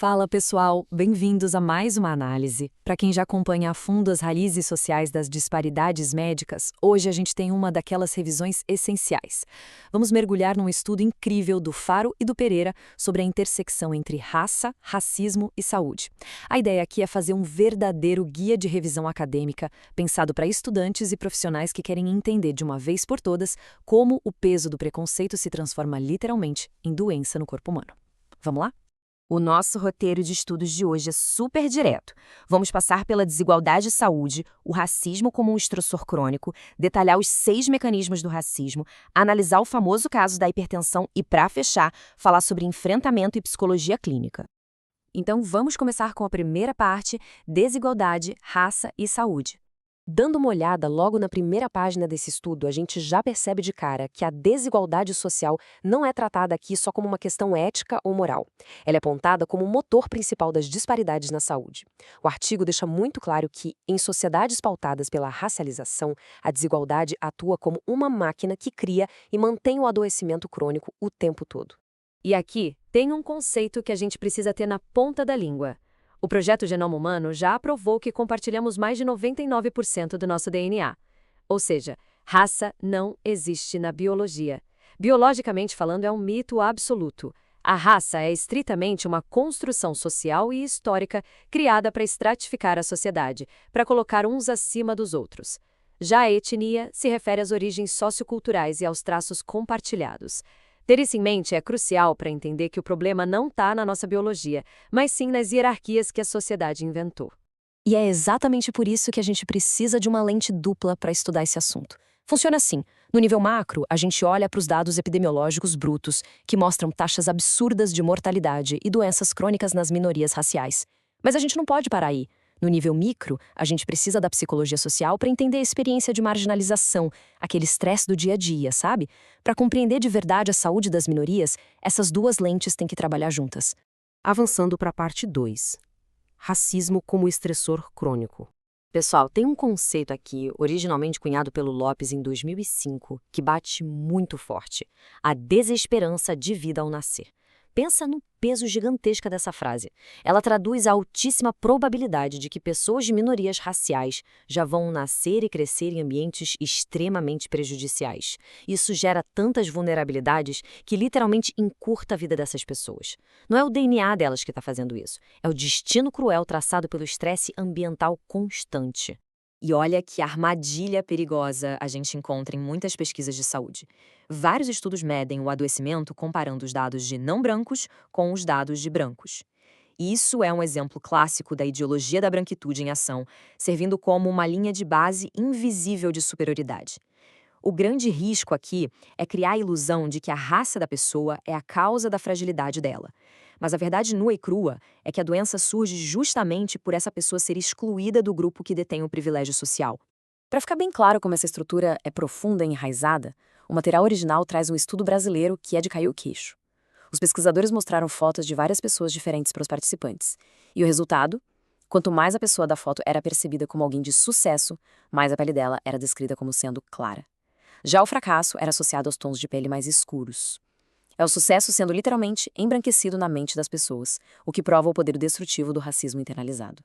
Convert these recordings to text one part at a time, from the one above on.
Fala pessoal, bem-vindos a mais uma análise. Para quem já acompanha a fundo as raízes sociais das disparidades médicas, hoje a gente tem uma daquelas revisões essenciais. Vamos mergulhar num estudo incrível do Faro e do Pereira sobre a intersecção entre raça, racismo e saúde. A ideia aqui é fazer um verdadeiro guia de revisão acadêmica, pensado para estudantes e profissionais que querem entender de uma vez por todas como o peso do preconceito se transforma literalmente em doença no corpo humano. Vamos lá? O nosso roteiro de estudos de hoje é super direto. Vamos passar pela desigualdade de saúde, o racismo como um estressor crônico, detalhar os 6 mecanismos do racismo, analisar o famoso caso da hipertensão e, para fechar, falar sobre enfrentamento e psicologia clínica. Então vamos começar com a primeira parte, desigualdade, raça e saúde. Dando uma olhada logo na primeira página desse estudo, a gente já percebe de cara que a desigualdade social não é tratada aqui só como uma questão ética ou moral. Ela é apontada como o motor principal das disparidades na saúde. O artigo deixa muito claro que, em sociedades pautadas pela racialização, a desigualdade atua como uma máquina que cria e mantém o adoecimento crônico o tempo todo. E aqui tem um conceito que a gente precisa ter na ponta da língua. O Projeto Genoma Humano já aprovou que compartilhamos mais de 99% do nosso DNA. Ou seja, raça não existe na biologia. Biologicamente falando, é um mito absoluto. A raça é estritamente uma construção social e histórica criada para estratificar a sociedade, para colocar uns acima dos outros. Já a etnia se refere às origens socioculturais e aos traços compartilhados. Ter isso em mente é crucial para entender que o problema não está na nossa biologia, mas sim nas hierarquias que a sociedade inventou. E é exatamente por isso que a gente precisa de uma lente dupla para estudar esse assunto. Funciona assim. No nível macro, a gente olha para os dados epidemiológicos brutos, que mostram taxas absurdas de mortalidade e doenças crônicas nas minorias raciais. Mas a gente não pode parar aí. No nível micro, a gente precisa da psicologia social para entender a experiência de marginalização, aquele estresse do dia a dia, sabe? Para compreender de verdade a saúde das minorias, essas duas lentes têm que trabalhar juntas. Avançando para a parte 2. Racismo como estressor crônico. Pessoal, tem um conceito aqui, originalmente cunhado pelo Lopes em 2005, que bate muito forte: a desesperança de vida ao nascer. Pensa no peso gigantesco dessa frase. Ela traduz a altíssima probabilidade de que pessoas de minorias raciais já vão nascer e crescer em ambientes extremamente prejudiciais. Isso gera tantas vulnerabilidades que literalmente encurta a vida dessas pessoas. Não é o DNA delas que está fazendo isso, é o destino cruel traçado pelo estresse ambiental constante. E olha que armadilha perigosa a gente encontra em muitas pesquisas de saúde. Vários estudos medem o adoecimento comparando os dados de não brancos com os dados de brancos. Isso é um exemplo clássico da ideologia da branquitude em ação, servindo como uma linha de base invisível de superioridade. O grande risco aqui é criar a ilusão de que a raça da pessoa é a causa da fragilidade dela. Mas a verdade nua e crua é que a doença surge justamente por essa pessoa ser excluída do grupo que detém o privilégio social. Para ficar bem claro como essa estrutura é profunda e enraizada, o material original traz um estudo brasileiro que é de cair o queixo. Os pesquisadores mostraram fotos de várias pessoas diferentes para os participantes. E o resultado? Quanto mais a pessoa da foto era percebida como alguém de sucesso, mais a pele dela era descrita como sendo clara. Já o fracasso era associado aos tons de pele mais escuros. É o sucesso sendo literalmente embranquecido na mente das pessoas, o que prova o poder destrutivo do racismo internalizado.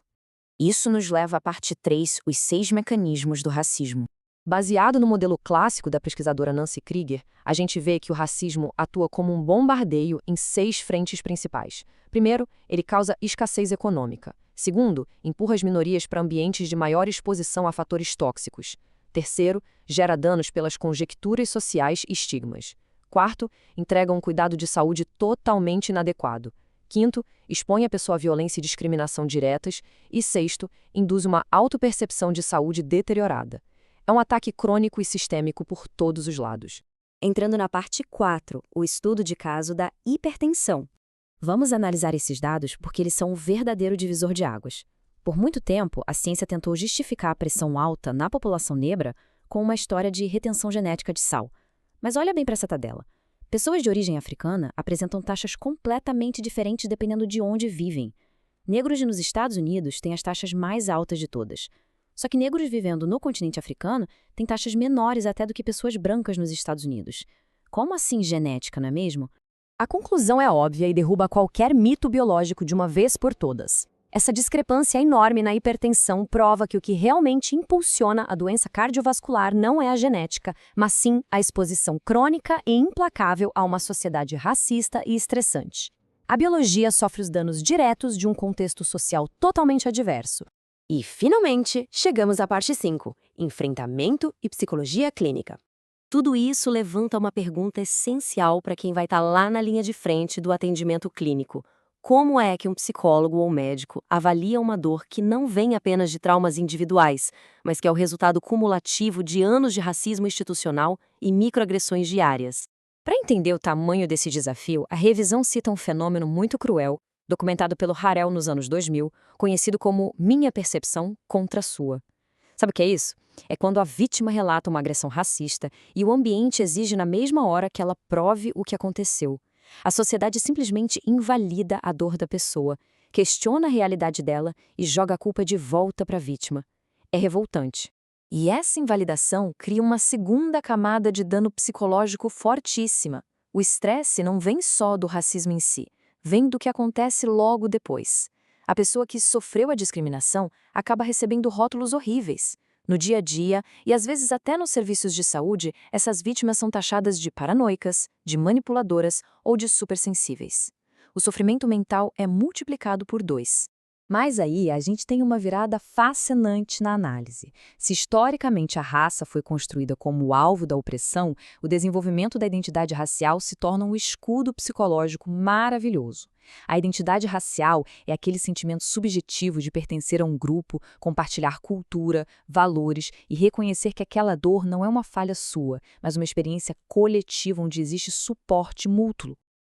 Isso nos leva à parte 3, os 6 mecanismos do racismo. Baseado no modelo clássico da pesquisadora Nancy Krieger, a gente vê que o racismo atua como um bombardeio em 6 frentes principais. Primeiro, ele causa escassez econômica. Segundo, empurra as minorias para ambientes de maior exposição a fatores tóxicos. Terceiro, gera danos pelas conjecturas sociais e estigmas. Quarto, entrega um cuidado de saúde totalmente inadequado. Quinto, expõe a pessoa à violência e discriminação diretas. E sexto, induz uma autopercepção de saúde deteriorada. É um ataque crônico e sistêmico por todos os lados. Entrando na parte 4, o estudo de caso da hipertensão. Vamos analisar esses dados porque eles são um verdadeiro divisor de águas. Por muito tempo, a ciência tentou justificar a pressão alta na população negra com uma história de retenção genética de sal. Mas olha bem para essa tabela. Pessoas de origem africana apresentam taxas completamente diferentes dependendo de onde vivem. Negros nos Estados Unidos têm as taxas mais altas de todas. Só que negros vivendo no continente africano têm taxas menores até do que pessoas brancas nos Estados Unidos. Como assim genética, não é mesmo? A conclusão é óbvia e derruba qualquer mito biológico de uma vez por todas. Essa discrepância enorme na hipertensão prova que o que realmente impulsiona a doença cardiovascular não é a genética, mas sim a exposição crônica e implacável a uma sociedade racista e estressante. A biologia sofre os danos diretos de um contexto social totalmente adverso. E, finalmente, chegamos à parte 5, enfrentamento e psicologia clínica. Tudo isso levanta uma pergunta essencial para quem vai estar lá na linha de frente do atendimento clínico. Como é que um psicólogo ou médico avalia uma dor que não vem apenas de traumas individuais, mas que é o resultado cumulativo de anos de racismo institucional e microagressões diárias? Para entender o tamanho desse desafio, a revisão cita um fenômeno muito cruel, documentado pelo Harel nos anos 2000, conhecido como minha percepção contra a sua. Sabe o que é isso? É quando a vítima relata uma agressão racista e o ambiente exige na mesma hora que ela prove o que aconteceu. A sociedade simplesmente invalida a dor da pessoa, questiona a realidade dela e joga a culpa de volta para a vítima. É revoltante. E essa invalidação cria uma segunda camada de dano psicológico fortíssima. O estresse não vem só do racismo em si, vem do que acontece logo depois. A pessoa que sofreu a discriminação acaba recebendo rótulos horríveis. No dia a dia, e às vezes até nos serviços de saúde, essas vítimas são taxadas de paranoicas, de manipuladoras ou de supersensíveis. O sofrimento mental é multiplicado por 2. Mas aí a gente tem uma virada fascinante na análise. Se historicamente a raça foi construída como alvo da opressão, o desenvolvimento da identidade racial se torna um escudo psicológico maravilhoso. A identidade racial é aquele sentimento subjetivo de pertencer a um grupo, compartilhar cultura, valores e reconhecer que aquela dor não é uma falha sua, mas uma experiência coletiva onde existe suporte mútuo.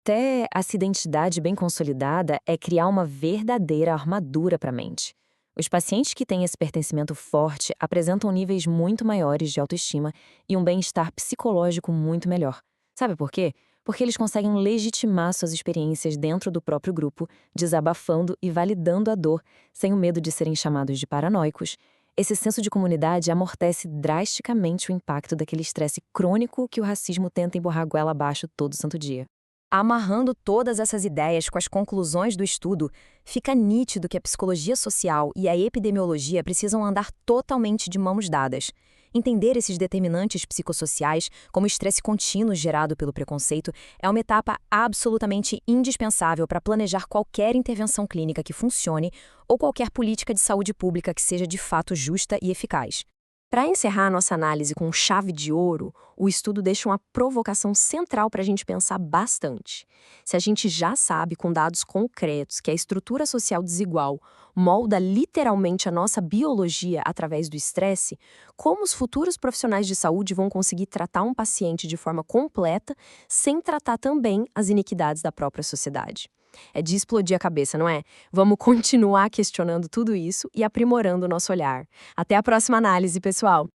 Até essa identidade bem consolidada é criar uma verdadeira armadura para a mente. Os pacientes que têm esse pertencimento forte apresentam níveis muito maiores de autoestima e um bem-estar psicológico muito melhor. Sabe por quê? Porque eles conseguem legitimar suas experiências dentro do próprio grupo, desabafando e validando a dor, sem o medo de serem chamados de paranoicos. Esse senso de comunidade amortece drasticamente o impacto daquele estresse crônico que o racismo tenta empurrar a goela abaixo todo santo dia. Amarrando todas essas ideias com as conclusões do estudo, fica nítido que a psicologia social e a epidemiologia precisam andar totalmente de mãos dadas. Entender esses determinantes psicossociais, como o estresse contínuo gerado pelo preconceito, é uma etapa absolutamente indispensável para planejar qualquer intervenção clínica que funcione ou qualquer política de saúde pública que seja de fato justa e eficaz. Para encerrar nossa análise com chave de ouro, o estudo deixa uma provocação central para a gente pensar bastante. Se a gente já sabe com dados concretos que a estrutura social desigual molda literalmente a nossa biologia através do estresse, como os futuros profissionais de saúde vão conseguir tratar um paciente de forma completa sem tratar também as iniquidades da própria sociedade? É de explodir a cabeça, não é? Vamos continuar questionando tudo isso e aprimorando o nosso olhar. Até a próxima análise, pessoal!